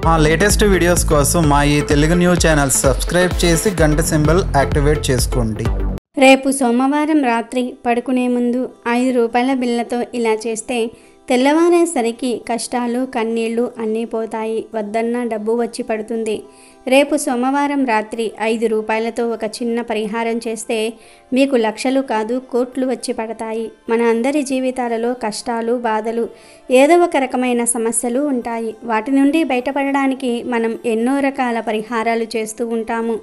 మా latest videos కోసం మా ఈ తెలుగు న్యూస్ ఛానల్ సబ్స్క్రైబ్ చేసి గంట సింబల్ యాక్టివేట్ చేసుకోండి. రేపు సోమవారం రాత్రి పడుకునే ముందు 5 రూపాయల బిళ్ళతో ఇలా చేస్తే తెల్లవారేసరికి కష్టాలు కన్నీళ్లు అన్నీ పోతాయి. వద్దన్న డబ్బు వచ్చి పడుతుంది. రేపు సోమవారం రాత్రి 5 రూపాయలతో ఒక చిన్న పరిహారం చేస్తే మీకు లక్షలు కాదు కోట్లు వచ్చి పడతాయి. మన అందరి జీవితాలలో కష్టాలు బాధలు ఏదో ఒక రకమైన సమస్యలు ఉంటాయి. వాటి నుండి బయటపడడానికి మనం ఎన్నో రకాల పరిహారాలు చేస్తూ ఉంటాము.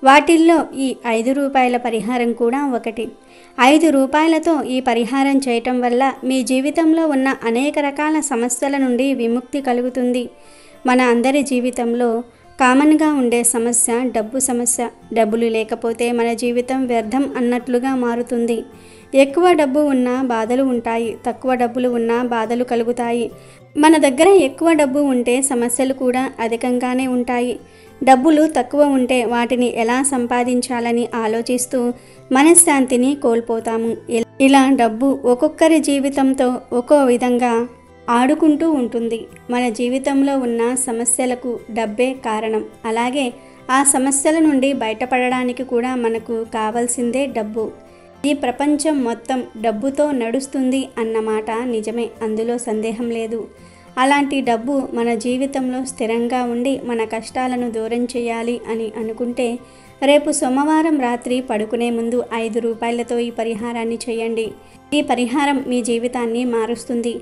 వాటిల్లో ఈ 5 రూపాయల పరిహారం కూడా ఒకటి. 5 రూపాయలతో ఈ పరిహారం చేయటం వల్ల మీ జీవితంలో ఉన్న అనేక రకాల సమస్యల నుండి విముక్తి కలుగుతుంది. మన అందరి జీవితంలో కామన్గా ఉండే సమస్య డబ్బు సమస్య. డబ్బులు లేకపోతే మన జీవితం వ్యర్థం అన్నట్లుగా మారుతుంది. ఎక్కువ డబ్బు ఉన్నా బాధలు ఉంటాయి, తక్కువ డబ్బులు ఉన్నా బాధలు కలుగుతాయి. మన దగ్గర ఎక్కువ డబ్బు ఉంటే సమస్యలు కూడా అధికంగానే ఉంటాయి. డబ్బులు తక్కువ ఉంటే వాటిని ఎలా సంపాదించాలని ఆలోచిస్తూ మనశ్శాంతిని కోల్పోతాము. ఇలా డబ్బు ఒక్కొక్కరి జీవితంతో ఒక్కో విధంగా ఆడుకుంటూ ఉంటుంది. మన జీవితంలో ఉన్న సమస్యలకు డబ్బే కారణం. అలాగే ఆ సమస్యల నుండి బయటపడడానికి కూడా మనకు కావాల్సిందే డబ్బు. ఈ ప్రపంచం మొత్తం డబ్బుతో నడుస్తుంది అన్నమాట నిజమే, అందులో సందేహం లేదు. అలాంటి డబ్బు మన జీవితంలో స్థిరంగా ఉండి మన కష్టాలను దూరం చేయాలి అని అనుకుంటే రేపు సోమవారం రాత్రి పడుకునే ముందు 5 రూపాయలతో ఈ పరిహారాన్ని చేయండి. ఈ పరిహారం మీ జీవితాన్ని మారుస్తుంది,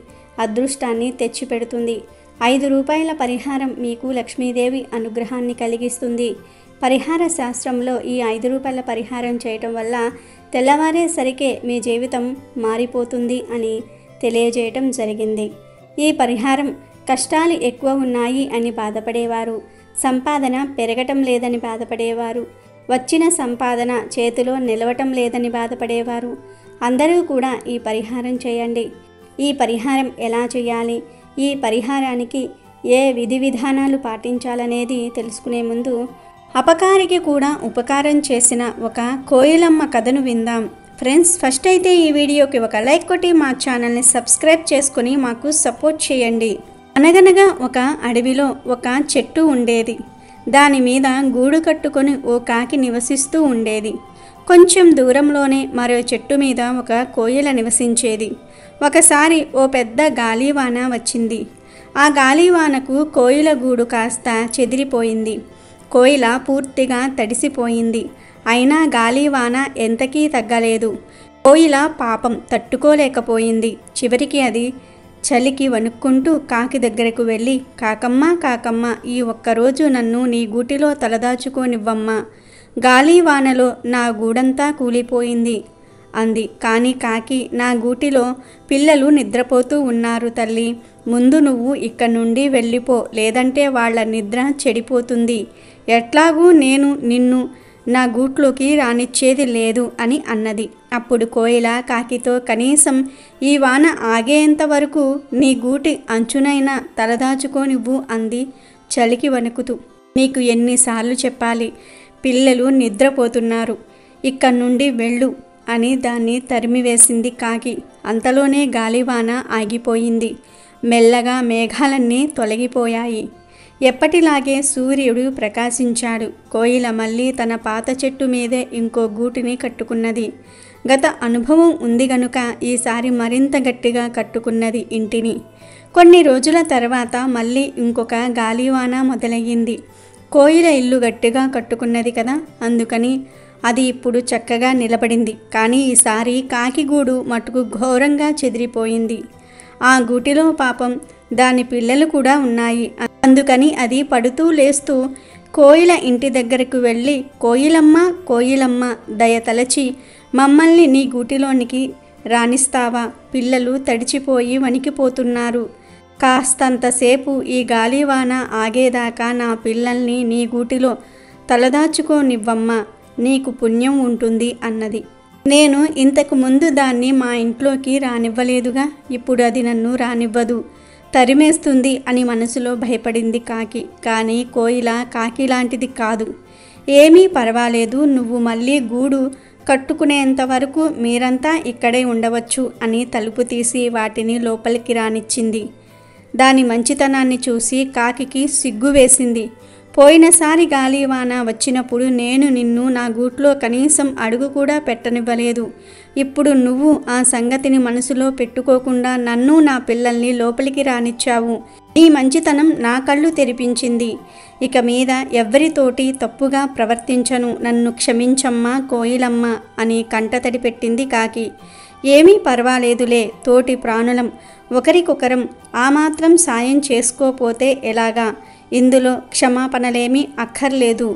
అదృష్టాన్ని తెచ్చిపెడుతుంది. 5 రూపాయల పరిహారం మీకు లక్ష్మీదేవి అనుగ్రహాన్ని కలిగిస్తుంది. పరిహార శాస్త్రంలో ఈ 5 రూపాయల పరిహారం చేయటం వల్ల తెల్లవారేసరికే మీ జీవితం మారిపోతుంది అని తెలియజేయటం జరిగింది. ఈ పరిహారం కష్టాలు ఎక్కువ ఉన్నాయి అని బాధపడేవారు, సంపాదన పెరగటం లేదని బాధపడేవారు, వచ్చిన సంపాదన చేతిలో నిలవటం లేదని బాధపడేవారు అందరూ కూడా ఈ పరిహారం చేయండి. ఈ పరిహారం ఎలా చేయాలి, ఈ పరిహారానికి ఏ విధి విధానాలు పాటించాలనేది తెలుసుకునే ముందు అపకారికి కూడా ఉపకారం చేసిన ఒక కోయిలమ్మ కథను విందాం. ఫ్రెండ్స్, ఫస్ట్ అయితే ఈ వీడియోకి ఒక లైక్ కొట్టి మా ఛానల్ని సబ్స్క్రైబ్ చేసుకుని మాకు సపోర్ట్ చేయండి. అనగనగా ఒక అడవిలో ఒక చెట్టు ఉండేది. దాని మీద గూడు కట్టుకొని ఓ కాకి నివసిస్తూ ఉండేది. కొంచెం దూరంలోనే మరో చెట్టు మీద ఒక కోయిల నివసించేది. ఒకసారి ఓ పెద్ద గాలివాన వచ్చింది. ఆ గాలివానకు కోయిల గూడు కాస్త చెదిరిపోయింది. కోయిల పూర్తిగా తడిసిపోయింది. అయినా గాలివాన ఎంతకీ తగ్గలేదు. కోయిల పాపం తట్టుకోలేకపోయింది. చివరికి అది చలికి వణుక్కుంటూ కాకి దగ్గరకు వెళ్ళి, కాకమ్మ కాకమ్మ, ఈ ఒక్కరోజు నన్ను నీ గూటిలో తలదాచుకోనివ్వమ్మా, గాలివానలో నా గూడంతా కూలిపోయింది అంది. కానీ కాకి, నా గూటిలో పిల్లలు నిద్రపోతూ ఉన్నారు తల్లి, ముందు నువ్వు ఇక్కడి నుండి వెళ్ళిపో, లేదంటే వాళ్ళ నిద్ర చెడిపోతుంది. ఎట్లాగూ నేను నిన్ను నా గూట్లోకి రానిచ్చేది లేదు అని అన్నది. అప్పుడు కోయిల కాకితో, కనీసం ఈ వాన ఆగేంత వరకు నీ గూటి అంచునైనా తలదాచుకోనివ్వు అంది చలికి వణుకుతూ. నీకు ఎన్నిసార్లు చెప్పాలి, పిల్లలు నిద్రపోతున్నారు, ఇక్కడి నుండి వెళ్ళు అని దాన్ని తరిమివేసింది కాకి. అంతలోనే గాలివాన ఆగిపోయింది. మెల్లగా మేఘాలన్నీ తొలగిపోయాయి. ఎప్పటిలాగే సూర్యుడు ప్రకాశించాడు. కోయిల మళ్ళీ తన పాత చెట్టు మీదే ఇంకో గూటిని కట్టుకున్నది. గత అనుభవం ఉంది గనుక ఈసారి మరింత గట్టిగా కట్టుకున్నది ఇంటిని. కొన్ని రోజుల తర్వాత మళ్ళీ ఇంకొక గాలివాన మొదలయ్యింది. కోయిల ఇల్లు గట్టిగా కట్టుకున్నది కదా, అందుకని అది ఇప్పుడు చక్కగా నిలబడింది. కానీ ఈసారి కాకిగూడు మటుకు ఘోరంగా చెదిరిపోయింది. ఆ గూటిలో పాపం దాని పిల్లలు కూడా ఉన్నాయి. అందుకని అది పడుతూ లేస్తూ కోయిల ఇంటి దగ్గరకు వెళ్ళి, కోయిలమ్మ కోయిలమ్మ, దయతలచి మమ్మల్ని నీ గూటిలోనికి రాణిస్తావా, పిల్లలు తడిచిపోయి వణికిపోతున్నారు, కాస్తంతసేపు ఈ గాలివాన ఆగేదాకా నా పిల్లల్ని నీ గూటిలో తలదాచుకోనివ్వమ్మా, నీకు పుణ్యం ఉంటుంది అన్నది. నేను ఇంతకు ముందు దాన్ని మా ఇంట్లోకి రానివ్వలేదుగా, ఇప్పుడు అది నన్ను రానివ్వదు, తరిమేస్తుంది అని మనసులో భయపడింది కాకి. కానీ కోయిల కాకి లాంటిది కాదు. ఏమీ పర్వాలేదు, నువ్వు మళ్ళీ గూడు కట్టుకునేంత వరకు మీరంతా ఇక్కడే ఉండవచ్చు అని తలుపు తీసి వాటిని లోపలికి రానిచ్చింది. దాని మంచితనాన్ని చూసి కాకికి సిగ్గు వేసింది. పోయినసారి గాలివాన వచ్చినప్పుడు నేను నిన్ను నా గూట్లో కనీసం అడుగు కూడా పెట్టనివ్వలేదు. ఇప్పుడు నువ్వు ఆ సంగతిని మనసులో పెట్టుకోకుండా నన్ను నా పిల్లల్ని లోపలికి రానిచ్చావు. నీ మంచితనం నా కళ్ళు తెరిపించింది. ఇక మీద ఎవ్వరితోటి తప్పుగా ప్రవర్తించను, నన్ను క్షమించమ్మా కోయిలమ్మ అని కంటతడి పెట్టింది కాకి. ఏమీ పర్వాలేదులే, తోటి ప్రాణులం, ఒకరికొకరం ఆ మాత్రం సాయం చేసుకోపోతే ఎలాగా, ఇందులో క్షమాపణలేమీ అక్కర్లేదు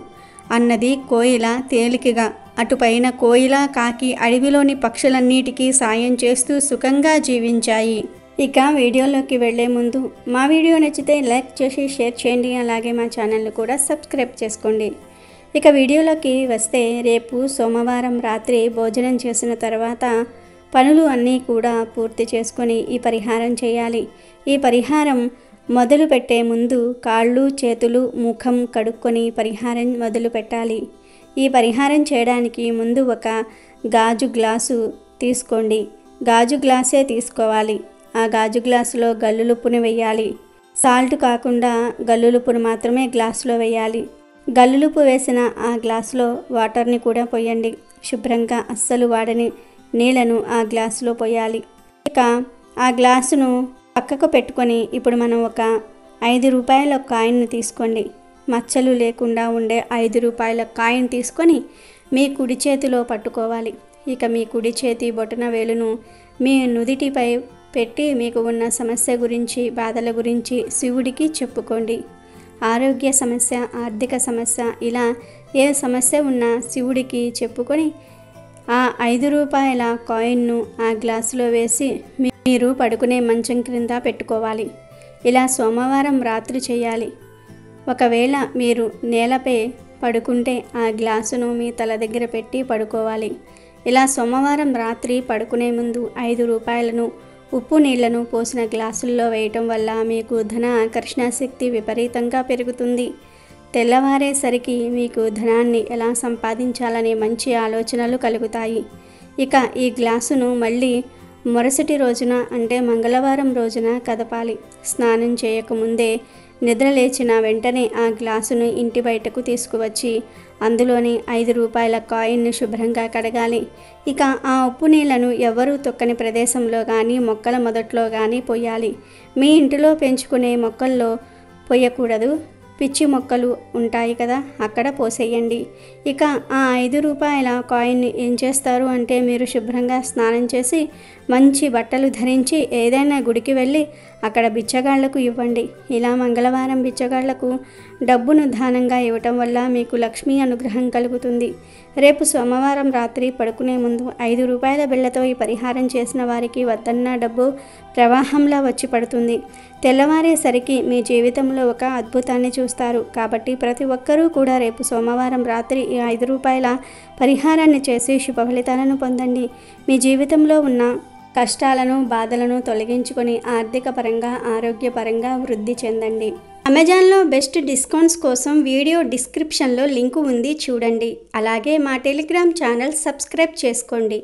అన్నది కోయిల తేలికగా. అటుపైన కోయిల కాకి అడవిలోని పక్షులన్నిటికీ సాయం చేస్తూ సుఖంగా జీవించాయి. ఇక వీడియోలోకి వెళ్లే ముందు మా వీడియో నచ్చితే లైక్ చేసి షేర్ చేయండి, అలాగే మా ఛానల్ని కూడా సబ్స్క్రైబ్ చేసుకోండి. ఇక వీడియోలోకి వస్తే, రేపు సోమవారం రాత్రి భోజనం చేసిన తర్వాత పనులు అన్నీ కూడా పూర్తి చేసుకొని ఈ పరిహారం చేయాలి. ఈ పరిహారం మొదలు పెట్టే ముందు కాళ్ళు చేతులు ముఖం కడుక్కొని పరిహారం మొదలు పెట్టాలి. ఈ పరిహారం చేయడానికి ముందు ఒక గాజు గ్లాసు తీసుకోండి. గాజు గ్లాసే తీసుకోవాలి. ఆ గాజు గ్లాసులో గల్లులుప్పుని వేయాలి. సాల్ట్ కాకుండా గల్లులుప్పును మాత్రమే గ్లాసులో వేయాలి. గల్లులుప్పు వేసిన ఆ గ్లాసులో వాటర్ని కూడా పోయండి. శుభ్రంగా అస్సలు వాడని నీళ్లను ఆ గ్లాసులో పోయాలి. ఇక ఆ గ్లాసును పక్కకు పెట్టుకొని ఇప్పుడు మనం ఒక 5 రూపాయల కాయిన్ను తీసుకోండి. మచ్చలు లేకుండా ఉండే 5 రూపాయల కాయిన్ తీసుకొని మీ కుడి చేతిలో పట్టుకోవాలి. ఇక మీ కుడి చేతి బొటన వేలును మీ నుదిటిపై పెట్టి మీకు ఉన్న సమస్య గురించి, బాధల గురించి శివుడికి చెప్పుకోండి. ఆరోగ్య సమస్య, ఆర్థిక సమస్య, ఇలా ఏ సమస్య ఉన్నా శివుడికి చెప్పుకొని ఆ 5 రూపాయల కాయిన్ను ఆ గ్లాసులో వేసి మీరు పడుకునే మంచం క్రింద పెట్టుకోవాలి. ఇలా సోమవారం రాత్రి చేయాలి. ఒకవేళ మీరు నేలపై పడుకుంటే ఆ గ్లాసును మీ తల దగ్గర పెట్టి పడుకోవాలి. ఇలా సోమవారం రాత్రి పడుకునే ముందు 5 రూపాయలను ఉప్పు నీళ్లను పోసిన గ్లాసుల్లో వేయటం వల్ల మీకు ధన ఆకర్షణ శక్తి విపరీతంగా పెరుగుతుంది. తెల్లవారేసరికి మీకు ధనాన్ని ఎలా సంపాదించాలనే మంచి ఆలోచనలు కలుగుతాయి. ఇక ఈ గ్లాసును మళ్ళీ మరుసటి రోజున అంటే మంగళవారం రోజున కదపాలి. స్నానం చేయకముందే నిద్ర లేచిన వెంటనే ఆ గ్లాసును ఇంటి బయటకు తీసుకువచ్చి అందులోని 5 రూపాయల కాయిన్ను శుభ్రంగా కడగాలి. ఇక ఆ ఉప్పు నీళ్లను ఎవరూ తొక్కని ప్రదేశంలో కానీ మొక్కల మొదట్లో కానీ పోయాలి. మీ ఇంటిలో పెంచుకునే మొక్కల్లో పోయకూడదు. పిచ్చి మొక్కలు ఉంటాయి కదా, అక్కడ పోసేయండి. ఇక ఆ 5 రూపాయల కాయిన్ని ఏం చేస్తారు అంటే, మీరు శుభ్రంగా స్నానం చేసి మంచి బట్టలు ధరించి ఏదైనా గుడికి వెళ్ళి అక్కడ బిచ్చగాళ్లకు ఇవ్వండి. ఇలా మంగళవారం బిచ్చగాళ్లకు డబ్బును దానంగా ఇవ్వటం వల్ల మీకు లక్ష్మీ అనుగ్రహం కలుగుతుంది. రేపు సోమవారం రాత్రి పడుకునే ముందు 5 రూపాయల బిళ్ళతో ఈ పరిహారం చేసిన వారికి వద్దన్న డబ్బు ప్రవాహంలా వచ్చి పడుతుంది. తెల్లవారేసరికి మీ జీవితంలో ఒక అద్భుతాన్ని చూస్తారు. కాబట్టి ప్రతి ఒక్కరూ కూడా రేపు సోమవారం రాత్రి ఈ 5 రూపాయల పరిహారాన్ని చేసి శుభ ఫలితాలను పొందండి. మీ జీవితంలో ఉన్న కష్టాలను బాధలను తొలగించుకొని ఆర్థిక పరంగా ఆరోగ్యపరంగా వృద్ధి చెందండి. అమెజాన్లో బెస్ట్ డిస్కౌంట్స్ కోసం వీడియో డిస్క్రిప్షన్లో లింకు ఉంది, చూడండి. అలాగే మా టెలిగ్రామ్ ఛానల్ సబ్స్క్రైబ్ చేసుకోండి.